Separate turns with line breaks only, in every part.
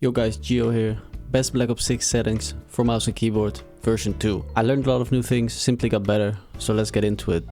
Yo guys, Gio here. Best Black Ops 6 settings for mouse and keyboard, version 2. I learned a lot of new things, simply got better, so let's get into it.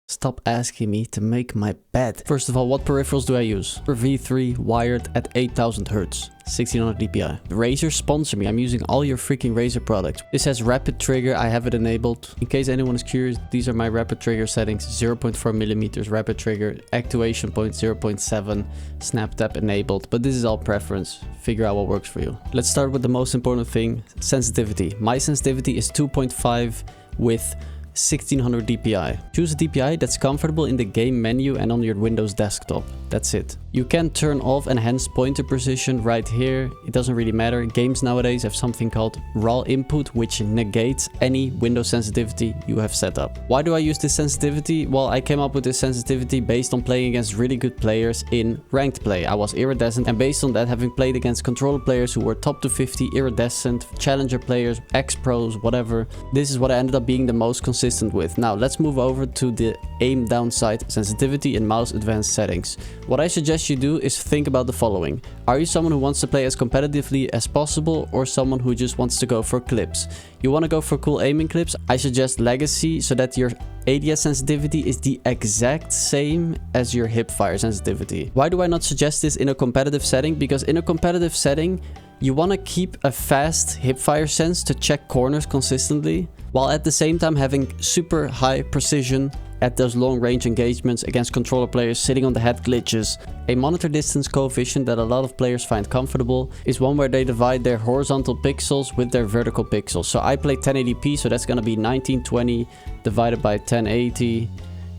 Stop asking me to make my bed. First of all, what peripherals do I use? V3 wired at 8000 Hz, 1600 dpi. Razer sponsor me, I'm using all your freaking Razer products. This has rapid trigger, I have it enabled. In case anyone is curious, these are my rapid trigger settings. 0.4 millimeters rapid trigger, actuation point 0.7, snap tap enabled. But this is all preference, figure out what works for you. Let's start with the most important thing, sensitivity. My sensitivity is 2.5 with 1600 dpi. Choose a dpi that's comfortable in the game menu and on your Windows desktop. That's it. You can turn off enhanced pointer precision right here. It doesn't really matter. Games nowadays have something called raw input, which negates any Windows sensitivity you have set up. Why do I use this sensitivity? Well, I came up with this sensitivity based on playing against really good players in ranked play. I was iridescent, and based on that, having played against controller players who were top 250, iridescent, challenger players, ex-pros, whatever, this is what I ended up being the most consistent with. Now let's move over to the aim down sight sensitivity and mouse advanced settings. What I suggest you do is think about the following. Are you someone who wants to play as competitively as possible, or someone who just wants to go for clips? You want to go for cool aiming clips? I suggest legacy, so that your ADS sensitivity is the exact same as your hipfire sensitivity. Why do I not suggest this in a competitive setting? Because in a competitive setting, you want to keep a fast hipfire sense to check corners consistently, while at the same time having super high precision at those long range engagements against controller players sitting on the head glitches. A monitor distance coefficient that a lot of players find comfortable is one where they divide their horizontal pixels with their vertical pixels. So I play 1080p, so that's going to be 1920 divided by 1080.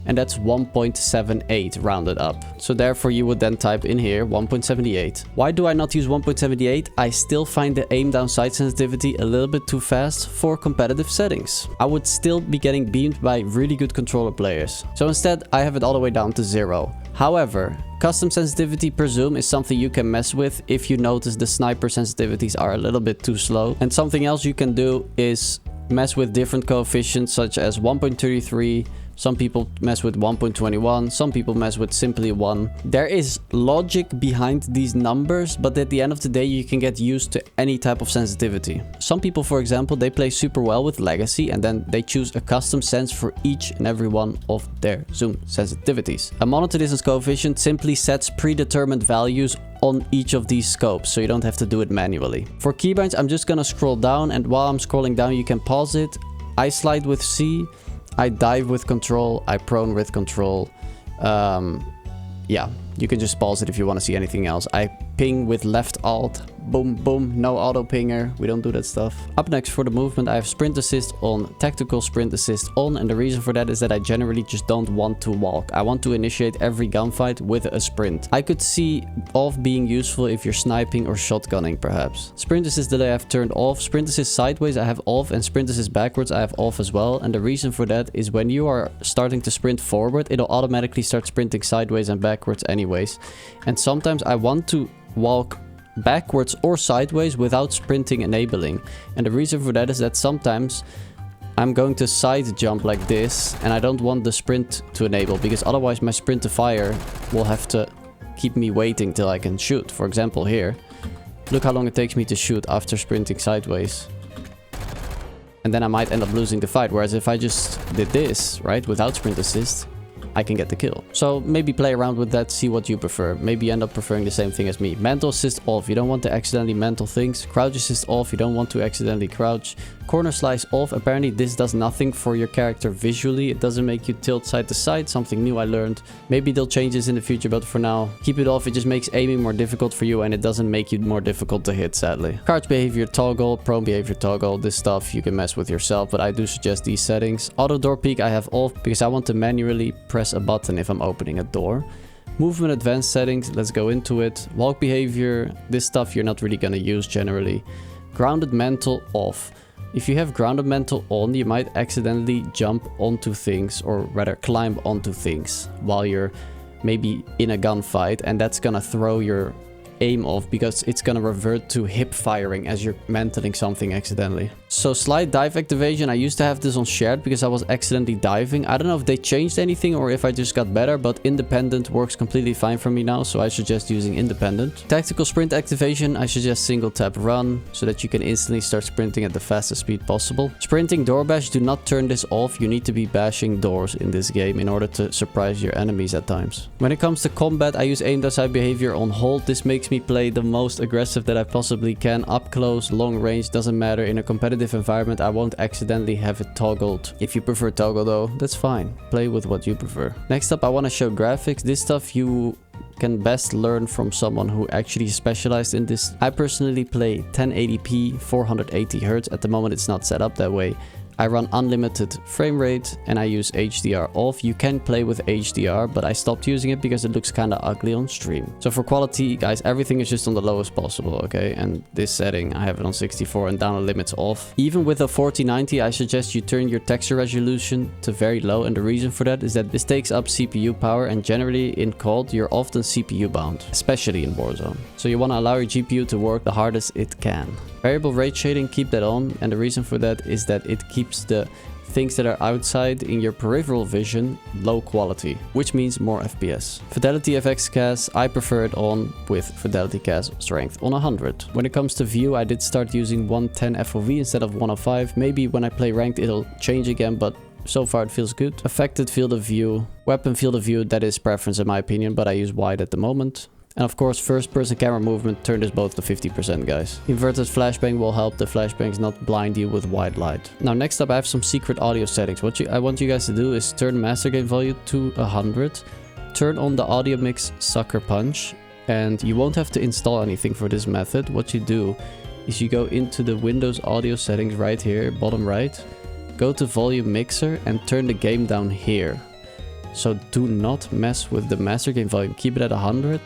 And that's 1.78 rounded up. So therefore you would then type in here 1.78. Why do I not use 1.78? I still find the aim down sight sensitivity a little bit too fast for competitive settings. I would still be getting beamed by really good controller players. So instead I have it all the way down to 0. However, custom sensitivity per zoom is something you can mess with if you notice the sniper sensitivities are a little bit too slow. And something else you can do is mess with different coefficients such as 1.33. Some people mess with 1.21, some people mess with simply 1. There is logic behind these numbers, but at the end of the day, you can get used to any type of sensitivity. Some people, for example, they play super well with legacy, and then they choose a custom sense for each and every one of their zoom sensitivities. A monitor distance coefficient simply sets predetermined values on each of these scopes, so you don't have to do it manually. For keybinds, I'm just gonna scroll down, and while I'm scrolling down, you can pause it. I slide with C. I dive with control, I prone with control. Yeah, you can just pause it if you want to see anything else. I ping with left alt, boom, boom, no auto pinger, we don't do that stuff. Up next for the movement, I have sprint assist on, tactical sprint assist on, and the reason for that is that I generally just don't want to walk. I want to initiate every gunfight with a sprint. I could see off being useful if you're sniping or shotgunning perhaps. Sprint assist delay I have turned off, sprint assist sideways I have off, and sprint assist backwards I have off as well. And the reason for that is when you are starting to sprint forward, it'll automatically start sprinting sideways and backwards anyways. And sometimes I want to walk backwards or sideways without sprinting enabling, and the reason for that is that sometimes I'm going to side jump like this and I don't want the sprint to enable, because otherwise my sprint to fire will have to keep me waiting till I can shoot. For example here, look how long it takes me to shoot after sprinting sideways, and then I might end up losing the fight. Whereas if I just did this right without sprint assist, I can get the kill. So maybe play around with that, see what you prefer. Maybe you end up preferring the same thing as me. Mental assist off, you don't want to accidentally mental things. Crouch assist off, you don't want to accidentally crouch. Corner slice off, apparently this does nothing for your character visually. It doesn't make you tilt side to side, something new I learned. Maybe they'll change this in the future, but for now, keep it off. It just makes aiming more difficult for you, and it doesn't make you more difficult to hit, sadly. Crouch behavior toggle, prone behavior toggle, this stuff you can mess with yourself, but I do suggest these settings. Auto door peek I have off because I want to manually press a button if I'm opening a door. Movement advanced settings, let's go into it. Walk behavior, this stuff you're not really gonna use generally. Grounded mental off. If you have grounded mental on, you might accidentally jump onto things, or rather climb onto things while you're maybe in a gunfight, and that's gonna throw your aim off because it's gonna revert to hip firing as you're mantling something accidentally. So slide dive activation, I used to have this on shared because I was accidentally diving. I don't know if they changed anything or if I just got better, but independent works completely fine for me now, so I suggest using independent. Tactical sprint activation, I suggest single tap run so that you can instantly start sprinting at the fastest speed possible. Sprinting door bash, do not turn this off. You need to be bashing doors in this game in order to surprise your enemies at times. When it comes to combat, I use aim down sight behavior on hold. This makes me play the most aggressive that I possibly can. Up close, long range, doesn't matter. In a competitive environment, I won't accidentally have it toggled. If you prefer toggle though, that's fine. Play with what you prefer. Next up, I want to show graphics. This stuff you can best learn from someone who actually specialized in this. I personally play 1080p 480 Hz. At the moment it's not set up that way. I run unlimited frame rate and I use HDR off. You can play with HDR, but I stopped using it because it looks kind of ugly on stream. So for quality, guys, everything is just on the lowest possible, okay? And this setting, I have it on 64 and download limits off. Even with a 4090, I suggest you turn your texture resolution to very low. And the reason for that is that this takes up CPU power, and generally in COD, you're often CPU bound, especially in Warzone. So you want to allow your GPU to work the hardest it can. Variable rate shading, keep that on, and the reason for that is that it keeps the things that are outside in your peripheral vision low quality, which means more FPS. Fidelity FX CAS, I prefer it on with Fidelity CAS strength on 100. When it comes to view, I did start using 110 FOV instead of 105. Maybe when I play ranked it'll change again, but so far it feels good. Affected field of view, weapon field of view, that is preference in my opinion, but I use wide at the moment. And of course, first person camera movement, turn this both to 50%, guys. Inverted flashbang will help the flashbangs not blind you with white light. Now, next up, I have some secret audio settings. What I want you guys to do is turn master gain volume to 100. Turn on the audio mix sucker punch. And you won't have to install anything for this method. What you do is you go into the Windows audio settings right here, bottom right. Go to volume mixer and turn the game down here. So do not mess with the master gain volume. Keep it at 100.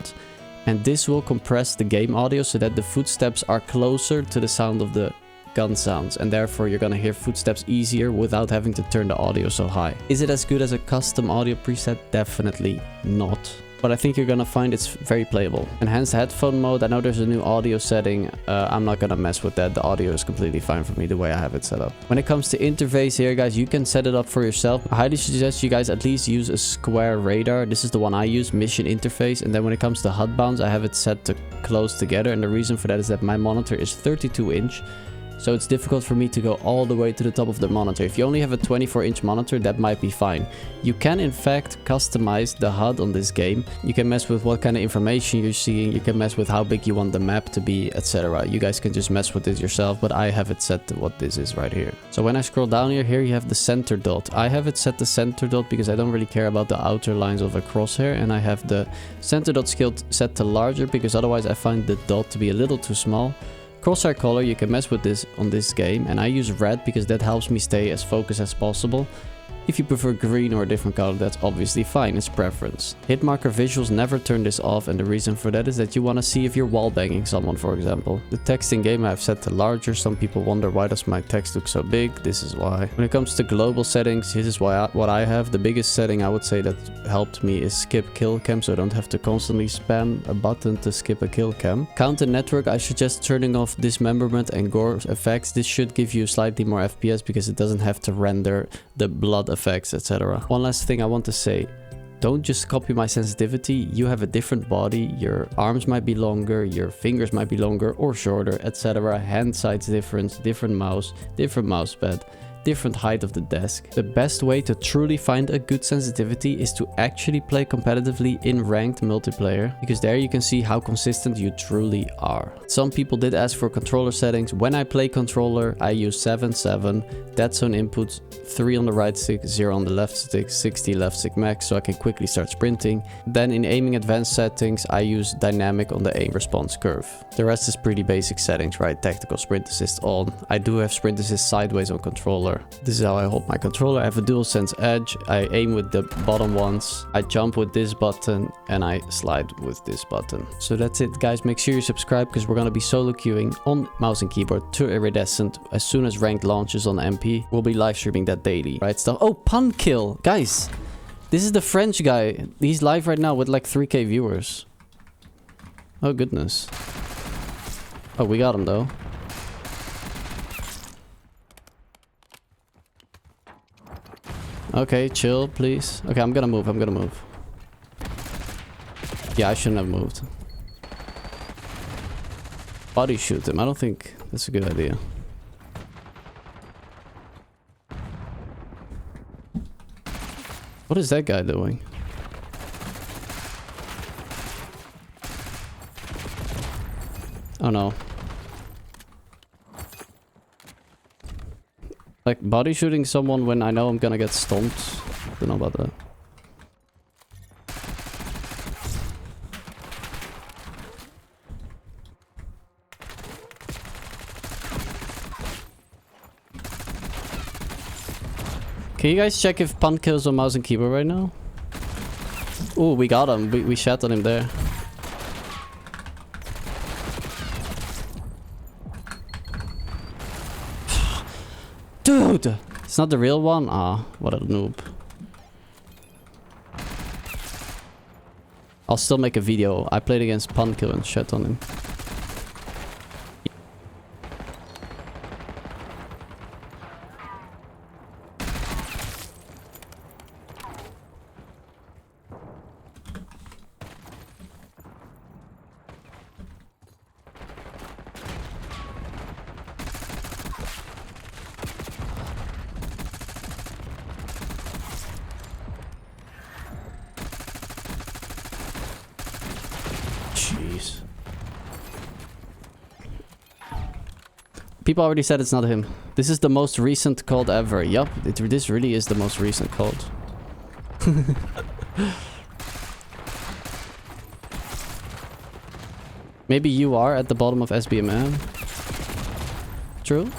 And this will compress the game audio so that the footsteps are closer to the sound of the gun sounds, and therefore you're gonna hear footsteps easier without having to turn the audio so high. Is it as good as a custom audio preset? Definitely not. But I think you're gonna find it's very playable. Enhanced headphone mode, I know there's a new audio setting. I'm not gonna mess with that. The audio is completely fine for me the way I have it set up. When it comes to interface here, guys, you can set it up for yourself. I highly suggest you guys at least use a square radar. This is the one I use, mission interface. And then when it comes to HUD bounds, I have it set to close together. And the reason for that is that my monitor is 32-inch. So it's difficult for me to go all the way to the top of the monitor. If you only have a 24-inch monitor, that might be fine. You can in fact customize the HUD on this game. You can mess with what kind of information you're seeing. You can mess with how big you want the map to be, etc. You guys can just mess with this yourself, but I have it set to what this is right here. So when I scroll down here you have the center dot. I have it set to center dot because I don't really care about the outer lines of a crosshair, and I have the center dot scale set to larger because otherwise I find the dot to be a little too small. Crosshair color, you can mess with this on this game, and I use red because that helps me stay as focused as possible. If you prefer green or a different color, that's obviously fine, it's preference. Hit marker visuals, never turn this off, and the reason for that is that you want to see if you're wallbanging someone, for example. The text in game I've set to larger. Some people wonder why does my text look so big. This is why. When it comes to global settings, this is what I have. The biggest setting I would say that helped me is skip kill cam, so I don't have to constantly spam a button to skip a kill cam. Count and network, I suggest turning off dismemberment and gore effects. This should give you slightly more FPS because it doesn't have to render the blood effects, etc. One last thing I want to say, don't just copy my sensitivity. You have a different body, your arms might be longer, your fingers might be longer or shorter, etc. Hand size different mouse pad, different height of the desk. The best way to truly find a good sensitivity is to actually play competitively in ranked multiplayer, because there you can see how consistent you truly are. Some people did ask for controller settings. When I play controller, I use 7/7, dead zone inputs, 3 on the right stick, 0 on the left stick, 60 left stick max, so I can quickly start sprinting. Then in aiming advanced settings, I use dynamic on the aim response curve. The rest is pretty basic settings, right? Tactical sprint assist on. I do have sprint assist sideways on controller. This is how I hold my controller. I have a DualSense Edge. I aim with the bottom ones. I jump with this button and I slide with this button. So that's it, guys. Make sure you subscribe because we're going to be solo queuing on mouse and keyboard to Iridescent as soon as ranked launches on MP. We'll be live streaming that daily. Right stuff. Oh, pun kill. Guys, this is the French guy. He's live right now with like 3K viewers. Oh, goodness. Oh, we got him, though. Okay, chill, please. Okay, I'm gonna move. I'm gonna move. Yeah, I shouldn't have moved. Body shoot him. I don't think that's a good idea. What is that guy doing? Oh no. Like, body shooting someone when I know I'm gonna get stomped. Don't know about that. Can you guys check if Pun kills on mouse and keyboard right now? Ooh, we got him. We shot on him there. Dude! It's not the real one? Ah, what a noob. I'll still make a video. I played against Punkill and shit on him. Jeez. People already said it's not him. This is the most recent code ever. Yup, this really is the most recent code. Maybe you are at the bottom of SBMM. True?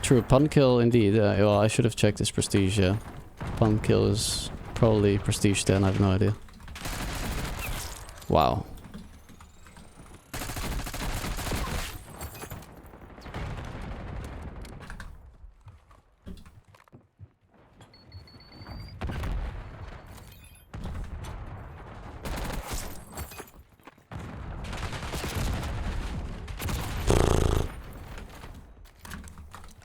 True, pun kill indeed. Well, I should have checked his prestige, yeah. Pun kill is probably prestige 10, I have no idea. Wow.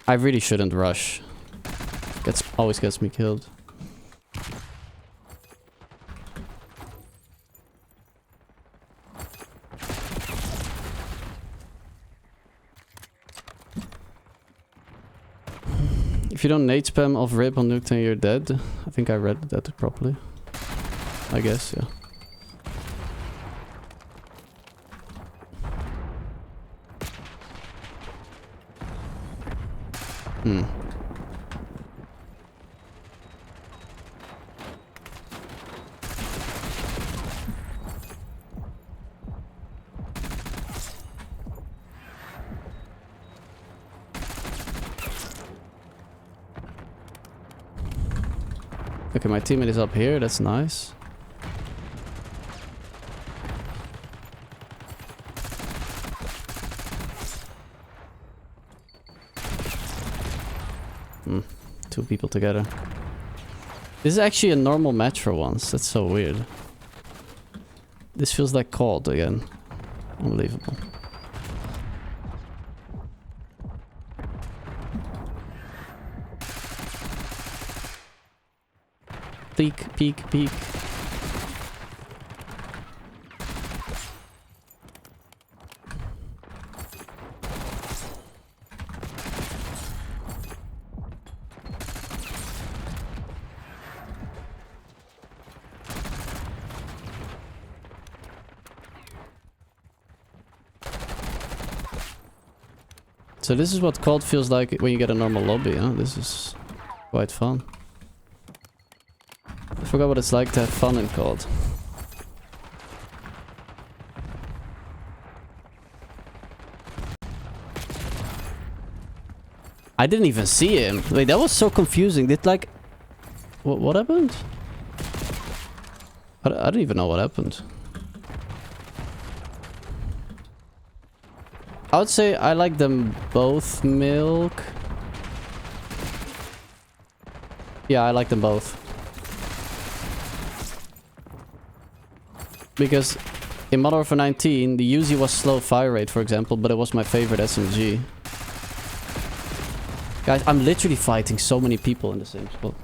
I really shouldn't rush. Always gets me killed. If you don't nade spam off rip on nuke, then you're dead. I think I read that properly. I guess, yeah. Hmm. Okay, my teammate is up here, that's nice. Two people together. This is actually a normal match for once, that's so weird. This feels like COD again. Unbelievable. Peek, peek, peek. So this is what COD feels like when you get a normal lobby, huh? This is quite fun. I forgot what it's like to have fun in COD. I didn't even see him. Wait, that was so confusing. Did like... What happened? I don't even know what happened. I would say I like them both, Milk. Yeah, I like them both. Because in Modern Warfare 19, the Uzi was slow fire rate, for example, but it was my favorite SMG. Guys, I'm literally fighting so many people in the same spot.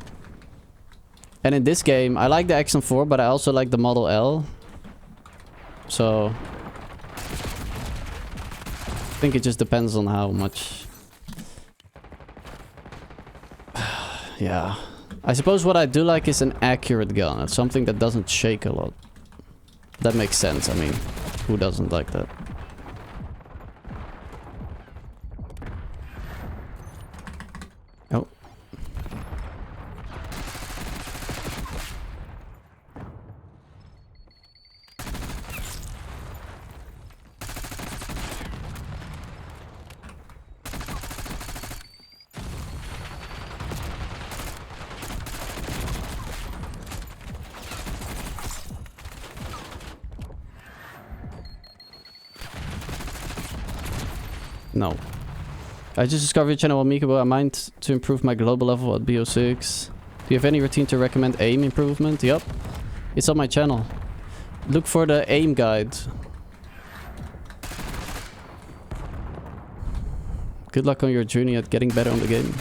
And in this game, I like the XM4, but I also like the Model L. So I think it just depends on how much. Yeah. I suppose what I do like is an accurate gun. It's something that doesn't shake a lot. That makes sense. I mean, who doesn't like that? Oh. No. I just discovered your channel, Amikabo. I mind to improve my global level at BO6. Do you have any routine to recommend aim improvement? Yup. It's on my channel. Look for the aim guide. Good luck on your journey at getting better on the game.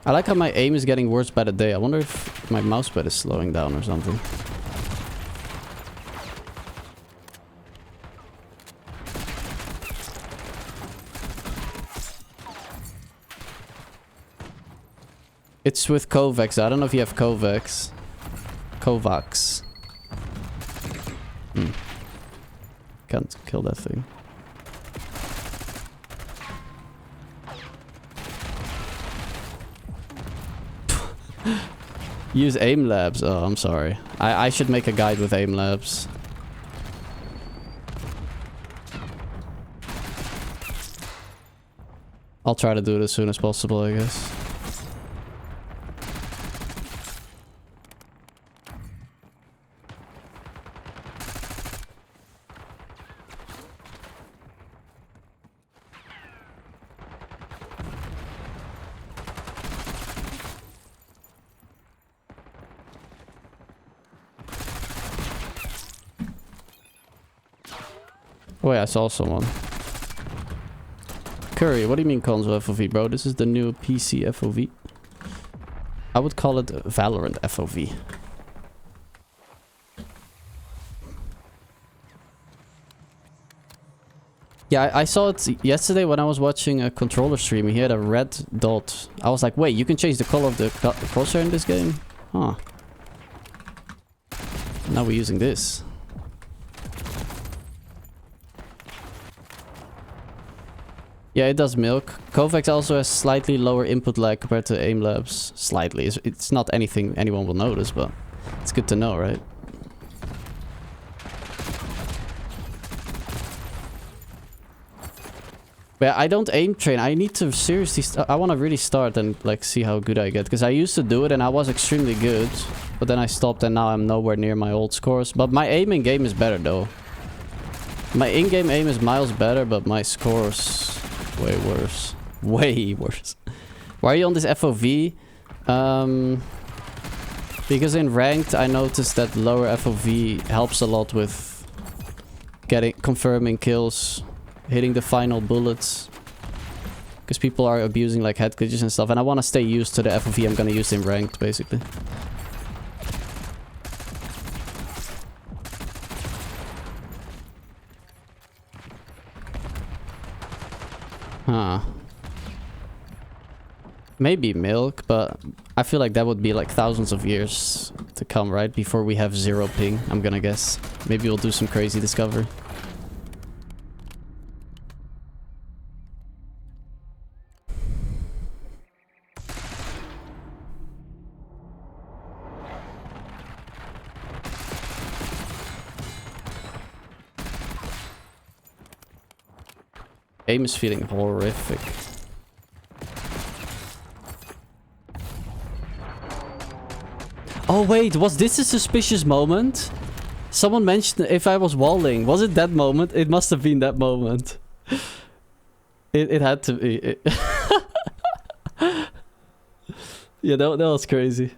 I like how my aim is getting worse by the day. I wonder if my mousepad is slowing down or something. It's with Kovacs. I don't know if you have Kovacs. Kovacs. Can't kill that thing. Use aim labs. Oh, I'm sorry. I should make a guide with aim labs. I'll try to do it as soon as possible, I guess. Oh yeah, I saw someone. Curry, what do you mean console FOV, bro? This is the new PC FOV. I would call it Valorant FOV. Yeah, I saw it yesterday when I was watching a controller stream. He had a red dot. I was like, wait, you can change the color of the crosshair in this game? Huh. Now we're using this. Yeah, it does milk. Kovacs also has slightly lower input lag compared to aim labs. Slightly. It's not anything anyone will notice, but it's good to know, right? But I don't aim train. I need to seriously... I want to really start and like see how good I get. Because I used to do it and I was extremely good. But then I stopped and now I'm nowhere near my old scores. But my aim in game is better though. My in-game aim is miles better, but my scores... way worse. Way worse. Why are you on this FOV? Because in ranked I noticed that lower FOV helps a lot with confirming kills, hitting the final bullets. Because people are abusing like head glitches and stuff, and I want to stay used to the FOV I'm gonna use in ranked basically. Huh. Maybe milk, but I feel like that would be like thousands of years to come, right? Before we have 0 ping, I'm gonna guess. Maybe we'll do some crazy discovery. Aim is feeling horrific. Oh wait, was this a suspicious moment? Someone mentioned if I was walling. Was it that moment? It must have been that moment. It had to be. Yeah, that was crazy.